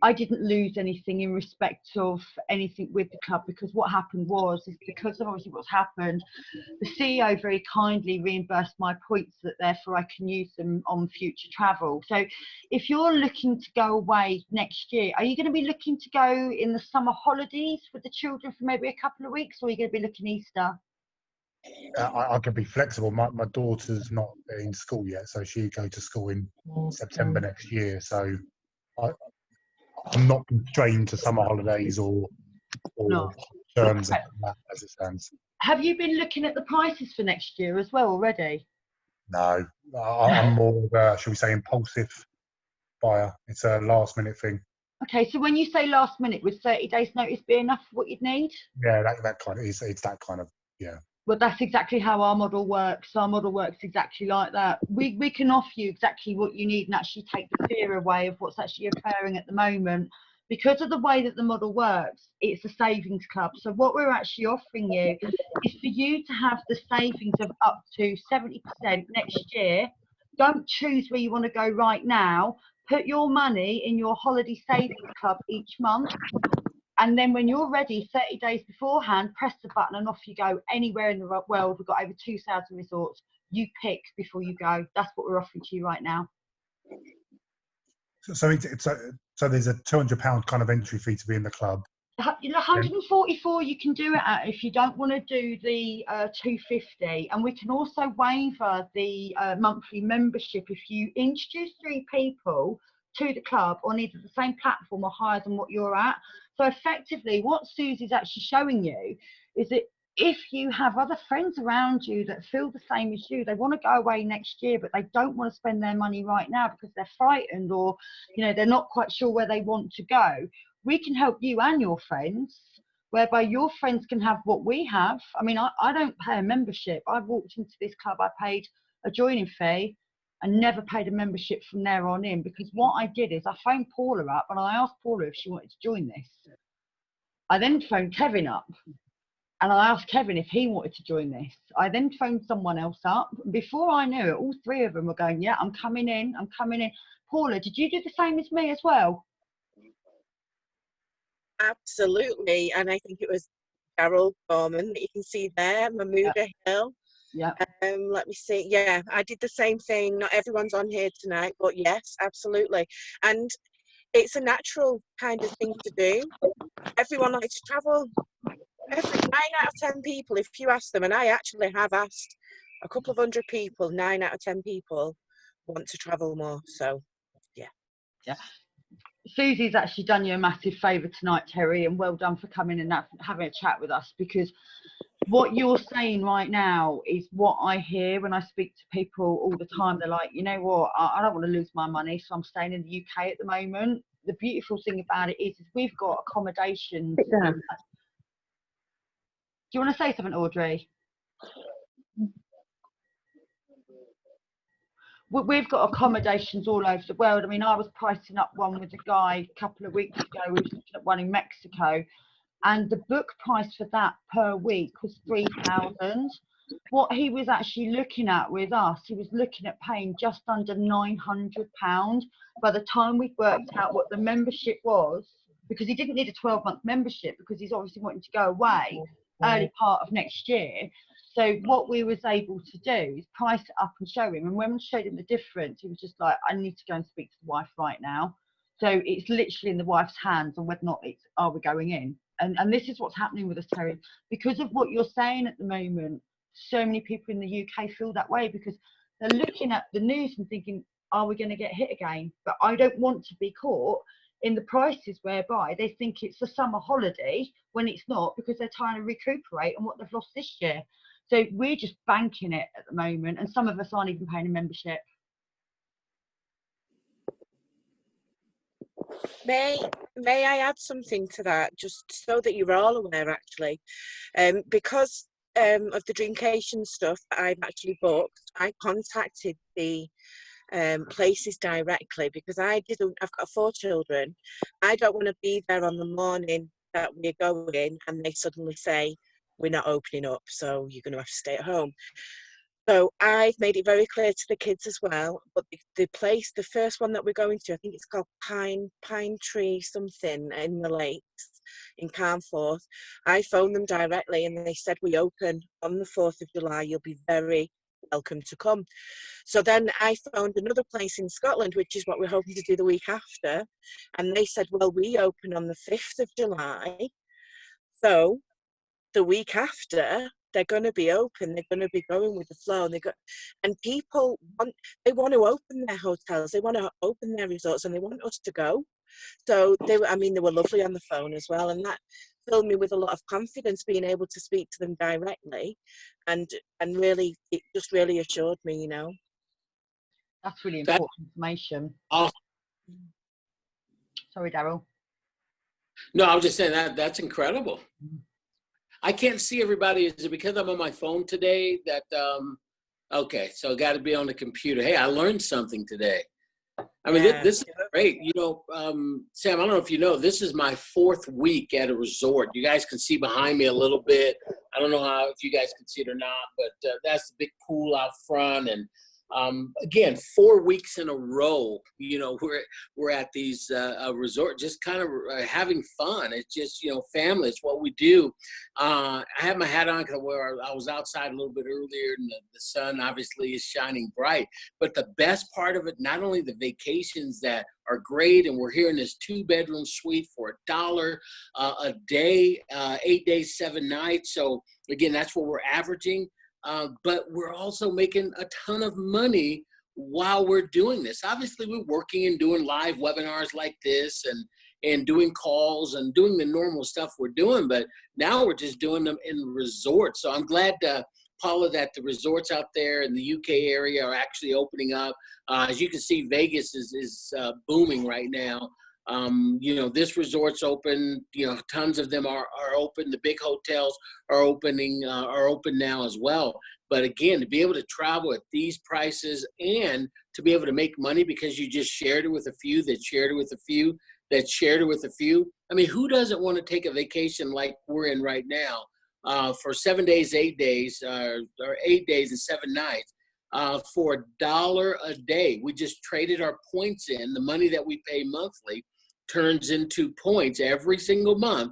I didn't lose anything in respect of anything with the club, because what happened was, is because of obviously what's happened, the CEO very kindly reimbursed my points, that therefore I can use them on future travel. So if you're looking to go away next year, are you going to be looking to go in the summer holidays with the children for maybe a couple of weeks, or are you going to be looking Easter? I can be flexible. My daughter's not in school yet, so she'll go to school in September next year. So I'm not constrained to summer holidays or No. terms of that as it stands. Have you been looking at the prices for next year as well already? No, I'm more of a, shall we say, impulsive buyer. It's a last minute thing. Okay, so when you say last minute, would 30 days notice be enough for what you'd need? Yeah, that kind of is. It's that kind of, yeah. Well, that's exactly how our model works. Our model works exactly like that. We can offer you exactly what you need and actually take the fear away of what's actually occurring at the moment. Because of the way that the model works, it's a savings club. So what we're actually offering you is for you to have the savings of up to 70% next year. Don't choose where you want to go right now. Put your money in your holiday savings club each month. And then when you're ready, 30 days beforehand, press the button and off you go anywhere in the world. We've got over 2,000 resorts. You pick before you go. That's what we're offering to you right now. So there's a £200 kind of entry fee to be in the club. 144 you can do it at if you don't want to do the 250, and we can also waiver the monthly membership if you introduce 3 people to the club on either the same platform or higher than what you're at. So effectively what Suzi's actually showing you is that if you have other friends around you that feel the same as you, they want to go away next year but they don't want to spend their money right now because they're frightened, or they're not quite sure where they want to go, we can help you and your friends, whereby your friends can have what we have. I mean, I don't pay a membership. I've walked into this club, I paid a joining fee and never paid a membership from there on in, because what I did is I phoned Paula up and I asked Paula if she wanted to join this. I then phoned Kevin up and I asked Kevin if he wanted to join this. I then phoned someone else up. Before I knew it, all 3 of them were going, yeah, I'm coming in. Paula, did you do the same as me as well? Absolutely, and I think it was Carol Gorman that you can see there, Mamuda Hill. Yeah. Let me see. Yeah, I did the same thing. Not everyone's on here tonight, but yes, absolutely. And it's a natural kind of thing to do. Everyone likes to travel. 9 out of 10 people, if you ask them, and I actually have asked a couple of 100 people, 9 out of 10 people want to travel more. So, yeah. Yeah. Suzi's actually done you a massive favour tonight, Terry, and well done for coming and having a chat with us, because what you're saying right now is what I hear when I speak to people all the time. They're like, you know what, I don't want to lose my money, so I'm staying in the UK at the moment. The beautiful thing about it is we've got accommodation. Do you want to say something, Audrey? We've got accommodations all over the world. I mean, I was pricing up one with a guy a couple of weeks ago. We were looking at one in Mexico, and the book price for that per week was $3,000. What he was actually looking at with us, he was looking at paying just under £900 by the time we worked out what the membership was, because he didn't need a 12-month membership because he's obviously wanting to go away early part of next year. So what we was able to do is price it up and show him. And when we showed him the difference, he was just like, I need to go and speak to the wife right now. So it's literally in the wife's hands on whether or not it's, are we going in? And this is what's happening with us, Terry. Because of what you're saying at the moment, so many people in the UK feel that way because they're looking at the news and thinking, are we going to get hit again? But I don't want to be caught in the prices whereby they think it's a summer holiday when it's not, because they're trying to recuperate on what they've lost this year. So we're just banking it at the moment, and some of us aren't even paying a membership. May I add something to that, just so that you're all aware, actually? Because of the Dreamcation stuff that I've actually booked, I contacted the places directly, because I've got 4 children. I don't want to be there on the morning that we're going and they suddenly say, we're not opening up, so you're going to have to stay at home. So I've made it very clear to the kids as well. But the place, the first one that we're going to, I think it's called Pine Tree something in the Lakes in Carnforth. I phoned them directly and they said, we open on the 4th of July. You'll be very welcome to come. So then I found another place in Scotland, which is what we're hoping to do the week after. And they said, well, we open on the 5th of July. So the week after, they're going to be open. They're going to be going with the flow, and people want to open their hotels. They want to open their resorts, and they want us to go. So they were lovely on the phone as well, and that filled me with a lot of confidence, being able to speak to them directly, and really, it just really assured me, That's really important information. Sorry, Daryl. No, I was just saying that's incredible. I can't see everybody. Is it because I'm on my phone today that, okay, so I got to be on the computer. Hey, I learned something today. I mean, this is great. Sam, I don't know if you know, this is my 4th week at a resort. You guys can see behind me a little bit. I don't know if you guys can see it or not, but that's the big pool out front. And again, 4 weeks in a row, we're at these resort, just kind of having fun. It's just, family. It's what we do. I have my hat on because I was outside a little bit earlier, and the sun obviously is shining bright. But the best part of it, not only the vacations that are great, and we're here in this 2-bedroom suite for $1 a day, 8 days, 7 nights. So again, that's what we're averaging. But we're also making a ton of money while we're doing this. Obviously, we're working and doing live webinars like this and doing calls and doing the normal stuff we're doing. But now we're just doing them in resorts. So I'm glad, Paula, that the resorts out there in the UK area are actually opening up. As you can see, Vegas is booming right now. This resort's open, tons of them are open. The big hotels are open now as well. But again, to be able to travel at these prices and to be able to make money because you just shared it with a few, that shared it with a few, that shared it with a few. I mean, who doesn't want to take a vacation like we're in right now for 7 days, 8 days, or 8 days and 7 nights? For $1 a day. We just traded our points in. The money that we pay monthly turns into points every single month.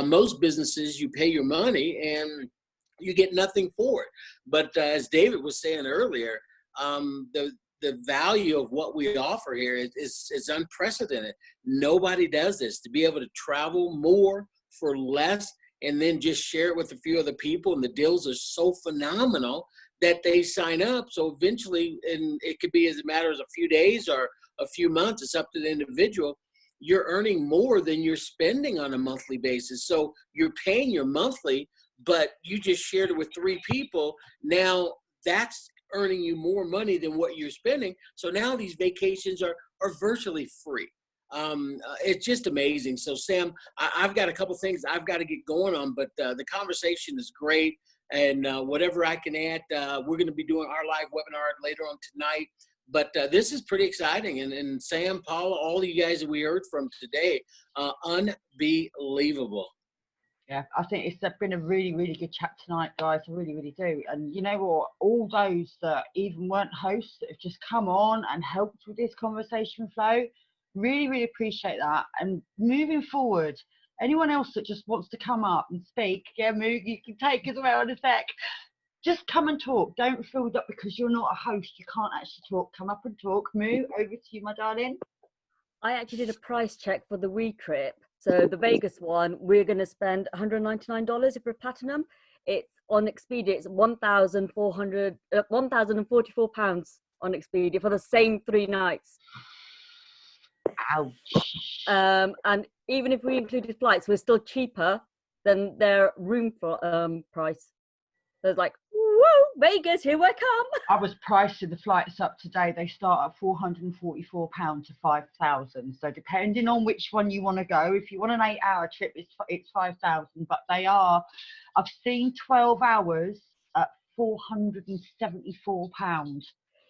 Most businesses, you pay your money and you get nothing for it. But as David was saying earlier, the value of what we offer here is unprecedented. Nobody does this. To be able to travel more for less and then just share it with a few other people, and the deals are so phenomenal that they sign up. So eventually, and it could be as a matter of a few days or a few months, it's up to the individual, you're earning more than you're spending on a monthly basis. So you're paying your monthly, but you just shared it with 3 people. Now that's earning you more money than what you're spending. So now these vacations are virtually free. It's just amazing. So Sam, I've got a couple things I've got to get going on, but the conversation is great. And whatever I can add, we're going to be doing our live webinar later on tonight. But this is pretty exciting. And Sam, Paula, all of you guys that we heard from today, unbelievable. Yeah, I think it's been a really, really good chat tonight, guys. I really, really do. And you know what? All those that even weren't hosts that have just come on and helped with this conversation flow, really, really appreciate that. And moving forward, anyone else that just wants to come up and speak, you can take as well in a sec. Just come and talk. Don't feel that because you're not a host, you can't actually talk. Come up and talk. Moo, over to you, my darling. I actually did a price check for the wee trip. So the Vegas one, we're going to spend $199 if we're platinum. It's on Expedia. It's £1,044 on Expedia for the same 3 nights. Ouch. And even if we included flights, we're still cheaper than their room price. So it's like, woo, Vegas, here I come. I was pricing the flights up today. They start at £444 to 5,000. So depending on which one you want to go, if you want an 8-hour trip, it's 5,000. But they are, I've seen 12 hours at £474.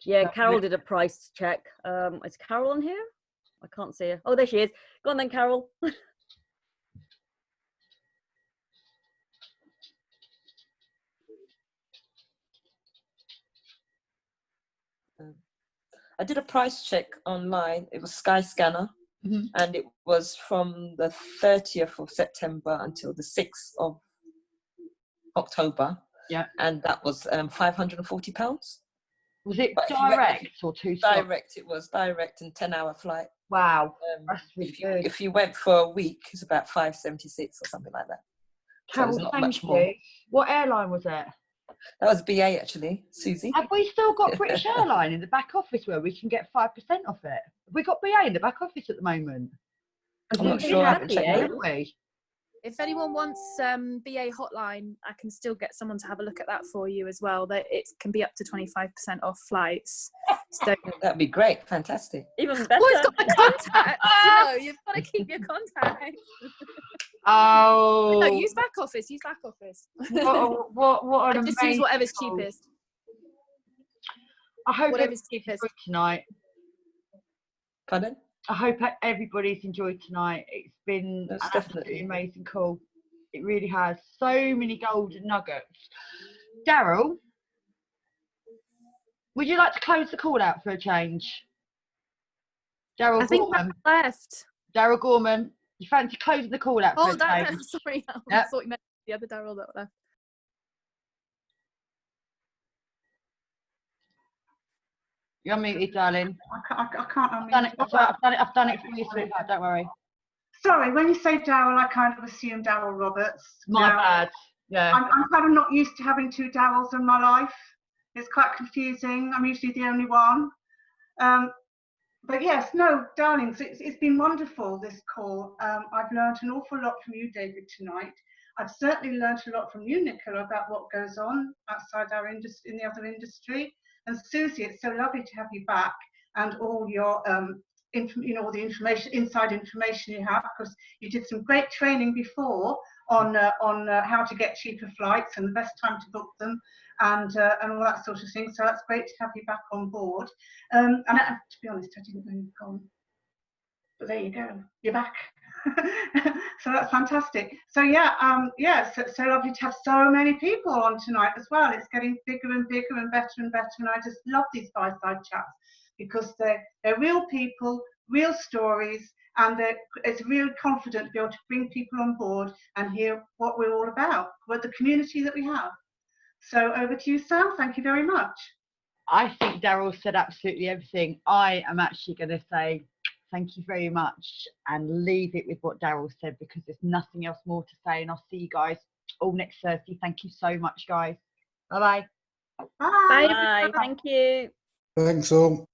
Yeah, Carol did a price check. Is Carol on here? I can't see her. Oh, there she is. Go on then, Carol. I did a price check online. It was Skyscanner, and it was from the 30th of September until the 6th of October. Yeah. And that was £540. Was it direct or two stops? Direct, it was direct and 10-hour flight. Wow, that's really good. If you went for a week, it's about $576 or something like that. Carol, so it's not thank much you. more. What airline was it? That was BA actually, Suzi. Have we still got British Airline in the back office where we can get 5% off it? Have we got BA in the back office at the moment? I'm not sure. I haven't checked that. Haven't we? If anyone wants BA hotline, I can still get someone to have a look at that for you as well. That it can be up to 25% off flights. So that'd be great, fantastic. Even better. Well, it's got the contacts. You've got to keep your contacts. Oh. No, use back office. Use back office. What an just amazing use whatever's cheapest. I hope whatever's cheapest tonight. Pardon? I hope everybody's enjoyed tonight. It's been absolutely amazing call. It really has. So many golden nuggets. Daryl, would you like to close the call out for a change? Daryl Gorman. Left. Daryl Gorman, you fancy closing the call out for a change? Sorry. I thought you meant the other Daryl that left. You're muted, darling. I can't unmute. I've done it for you, sweetheart. Don't worry. Sorry, when you say Daryl, I kind of assume Daryl Roberts. My bad. Yeah. I'm kind of not used to having two Daryls in my life. It's quite confusing. I'm usually the only one. But yes, no, darlings, it's been wonderful, this call. I've learned an awful lot from you, David, tonight. I've certainly learned a lot from you, Nicola, about what goes on outside our industry, in the other industry. And Suzi, it's so lovely to have you back, and all your, all the information, inside information you have, because you did some great training before on how to get cheaper flights and the best time to book them, and all that sort of thing. So that's great to have you back on board. And to be honest, I didn't know you'd gone, but there you go, you're back. So that's fantastic. So so lovely to have so many people on tonight as well. It's getting bigger and bigger and better, and I just love these fireside chats because they're real people, real stories, and it's really confident to be able to bring people on board and hear what we're all about, what the community that we have. So over to you, Sam. Thank you very much. I think Daryl said absolutely everything. I am actually going to say thank you very much and leave it with what Daryl said, because there's nothing else more to say, and I'll see you guys all next Thursday. Thank you so much, guys. Bye-bye. Bye. Bye. Thank you. Thanks all.